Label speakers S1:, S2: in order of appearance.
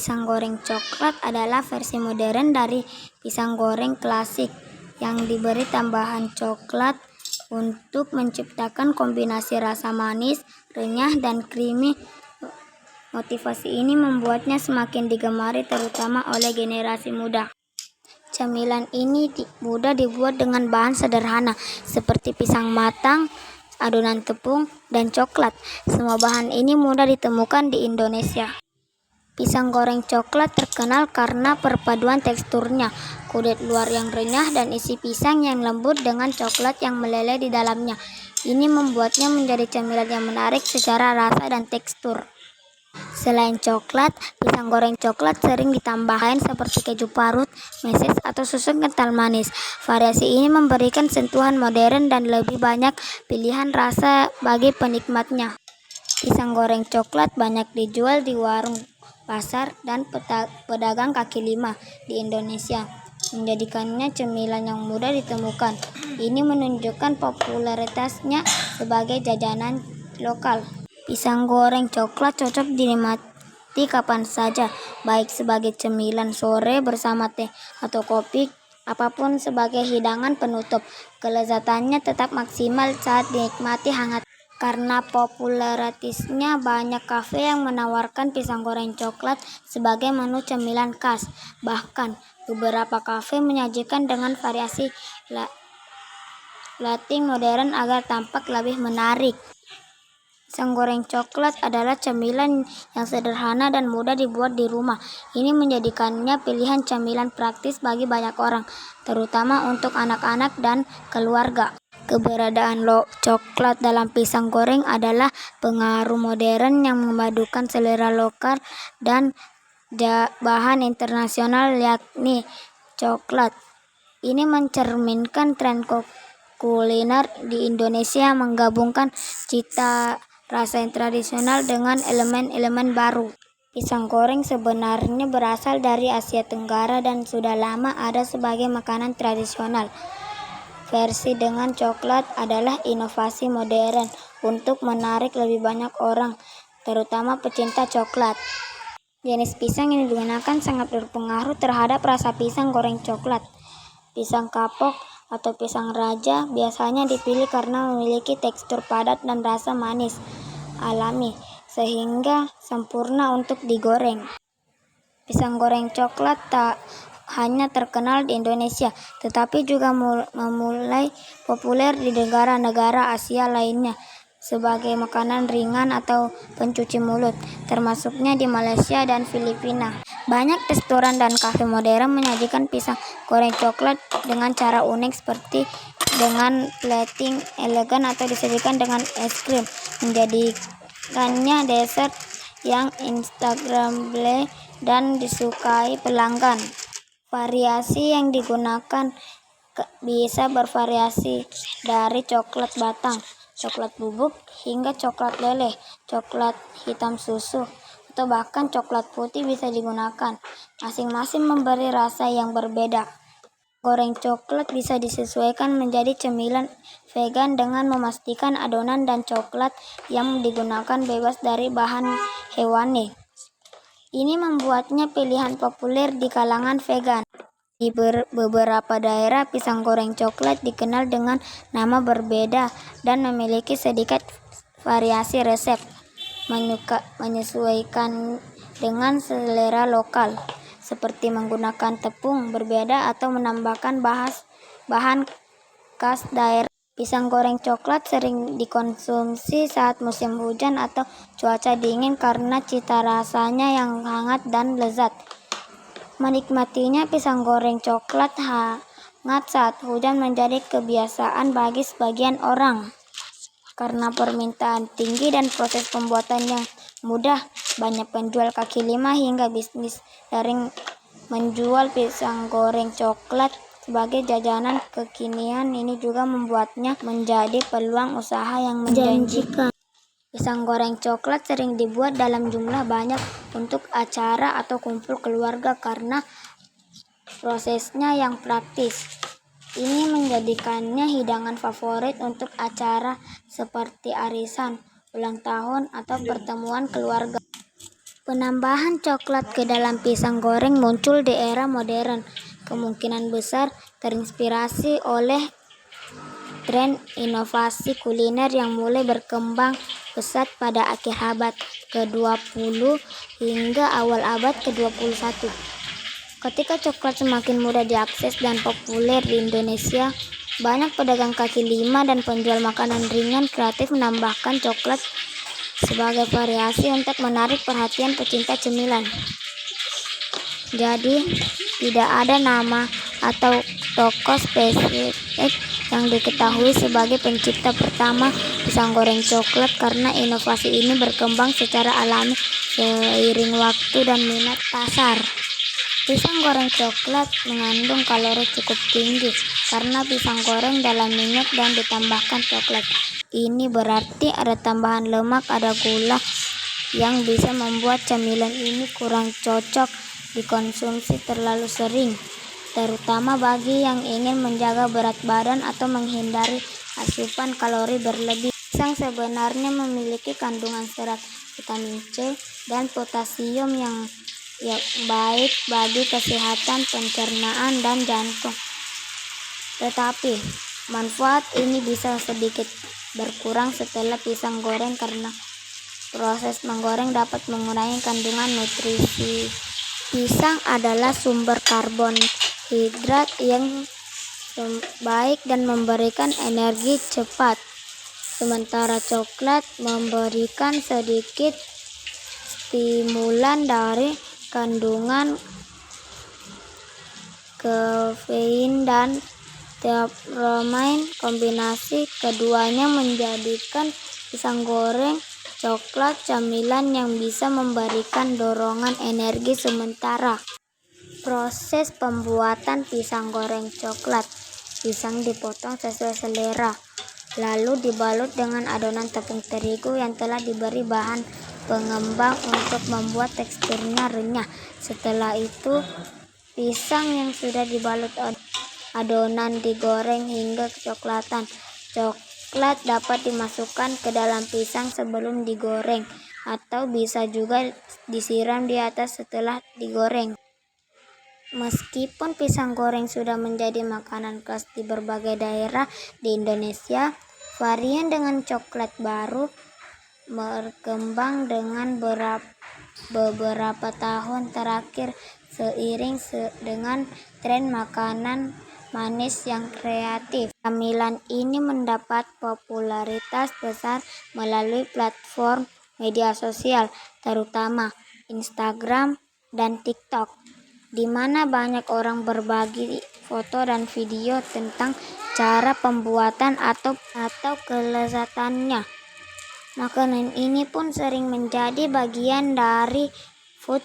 S1: Pisang goreng coklat adalah versi modern dari pisang goreng klasik yang diberi tambahan coklat untuk menciptakan kombinasi rasa manis, renyah, dan creamy. Motivasi ini membuatnya semakin digemari terutama oleh generasi muda. Camilan ini mudah dibuat dengan bahan sederhana seperti pisang matang, adonan tepung, dan coklat. Semua bahan ini mudah ditemukan di Indonesia. Pisang goreng coklat terkenal karena perpaduan teksturnya, kulit luar yang renyah dan isi pisang yang lembut dengan coklat yang meleleh di dalamnya. Ini membuatnya menjadi camilan yang menarik secara rasa dan tekstur. Selain coklat, pisang goreng coklat sering ditambahkan seperti keju parut, meses, atau susu kental manis. Variasi ini memberikan sentuhan modern dan lebih banyak pilihan rasa bagi penikmatnya. Pisang goreng coklat banyak dijual di warung, pasar, dan pedagang kaki lima di Indonesia, menjadikannya cemilan yang mudah ditemukan. Ini menunjukkan popularitasnya sebagai jajanan lokal. Pisang goreng coklat cocok dinikmati kapan saja, baik sebagai cemilan sore bersama teh atau kopi, apapun sebagai hidangan penutup. Kelezatannya tetap maksimal saat dinikmati hangat. Karena popularitasnya, banyak kafe yang menawarkan pisang goreng coklat sebagai menu cemilan khas. Bahkan, beberapa kafe menyajikan dengan variasi lighting modern agar tampak lebih menarik. Pisang goreng coklat adalah camilan yang sederhana dan mudah dibuat di rumah. Ini menjadikannya pilihan camilan praktis bagi banyak orang, terutama untuk anak-anak dan keluarga. Keberadaan coklat dalam pisang goreng adalah pengaruh modern yang memadukan selera lokal dan bahan internasional yakni coklat. Ini mencerminkan tren kuliner di Indonesia yang menggabungkan cita rasa yang tradisional dengan elemen-elemen baru. Pisang goreng sebenarnya berasal dari Asia Tenggara dan sudah lama ada sebagai makanan tradisional. Versi dengan coklat adalah inovasi modern untuk menarik lebih banyak orang, terutama pecinta coklat. Jenis pisang yang digunakan sangat berpengaruh terhadap rasa pisang goreng coklat. Pisang kapok atau pisang raja biasanya dipilih karena memiliki tekstur padat dan rasa manis alami, sehingga sempurna untuk digoreng. Pisang goreng coklat tak hanya terkenal di Indonesia, tetapi juga mulai populer di negara-negara Asia lainnya sebagai makanan ringan atau pencuci mulut, termasuknya di Malaysia dan Filipina. Banyak restoran dan kafe modern menyajikan pisang goreng coklat dengan cara unik seperti dengan plating elegan atau disajikan dengan es krim, menjadikannya dessert yang instagramable dan disukai pelanggan. Variasi yang digunakan bisa bervariasi dari coklat batang, coklat bubuk, hingga coklat leleh, coklat hitam susu, atau bahkan coklat putih bisa digunakan. Masing-masing memberi rasa yang berbeda. Goreng coklat bisa disesuaikan menjadi cemilan vegan dengan memastikan adonan dan coklat yang digunakan bebas dari bahan hewani. Ini membuatnya pilihan populer di kalangan vegan. Di beberapa daerah, pisang goreng coklat dikenal dengan nama berbeda dan memiliki sedikit variasi resep, menyesuaikan dengan selera lokal, seperti menggunakan tepung berbeda atau menambahkan bahan khas daerah. Pisang goreng coklat sering dikonsumsi saat musim hujan atau cuaca dingin karena cita rasanya yang hangat dan lezat. Menikmatinya pisang goreng coklat hangat saat hujan menjadi kebiasaan bagi sebagian orang. Karena permintaan tinggi dan proses pembuatannya mudah, banyak penjual kaki lima hingga bisnis daring menjual pisang goreng coklat sebagai jajanan kekinian. Ini juga membuatnya menjadi peluang usaha yang menjanjikan. Pisang goreng coklat sering dibuat dalam jumlah banyak untuk acara atau kumpul keluarga karena prosesnya yang praktis. Ini menjadikannya hidangan favorit untuk acara seperti arisan, ulang tahun, atau pertemuan keluarga. Penambahan coklat ke dalam pisang goreng muncul di era modern, kemungkinan besar terinspirasi oleh tren inovasi kuliner yang mulai berkembang pesat pada akhir abad ke-20 hingga awal abad ke-21. Ketika coklat semakin mudah diakses dan populer di Indonesia, banyak pedagang kaki lima dan penjual makanan ringan kreatif menambahkan coklat sebagai variasi untuk menarik perhatian pecinta cemilan. Jadi, tidak ada nama atau tokoh spesifik yang diketahui sebagai pencipta pertama pisang goreng coklat karena inovasi ini berkembang secara alami seiring waktu dan minat pasar. Pisang goreng coklat mengandung kalori cukup tinggi karena pisang goreng dalam minyak dan ditambahkan coklat. Ini berarti ada tambahan lemak, ada gula yang bisa membuat camilan ini kurang cocok dikonsumsi terlalu sering, terutama bagi yang ingin menjaga berat badan atau menghindari asupan kalori berlebih. Pisang sebenarnya memiliki kandungan serat, vitamin C, dan potasium yang baik bagi kesehatan pencernaan dan jantung. Tetapi, manfaat ini bisa sedikit berkurang setelah pisang goreng karena proses menggoreng dapat mengurangi kandungan nutrisi. Pisang adalah sumber karbohidrat yang baik dan memberikan energi cepat, sementara coklat memberikan sedikit stimulan dari kandungan kafein dan teobromine. Kombinasi keduanya menjadikan pisang goreng coklat camilan yang bisa memberikan dorongan energi sementara. Proses pembuatan pisang goreng coklat. Pisang dipotong sesuai selera, lalu dibalut dengan adonan tepung terigu yang telah diberi bahan pengembang untuk membuat teksturnya renyah. Setelah itu, pisang yang sudah dibalut adonan digoreng hingga kecoklatan. Coklat dapat dimasukkan ke dalam pisang sebelum digoreng, atau bisa juga disiram di atas setelah digoreng. Meskipun pisang goreng sudah menjadi makanan khas di berbagai daerah di Indonesia, varian dengan coklat baru berkembang dengan beberapa tahun terakhir seiring dengan tren makanan manis yang kreatif. Camilan ini mendapat popularitas besar melalui platform media sosial, terutama Instagram dan TikTok, di mana banyak orang berbagi foto dan video tentang cara pembuatan atau kelezatannya. Makanan ini pun sering menjadi bagian dari food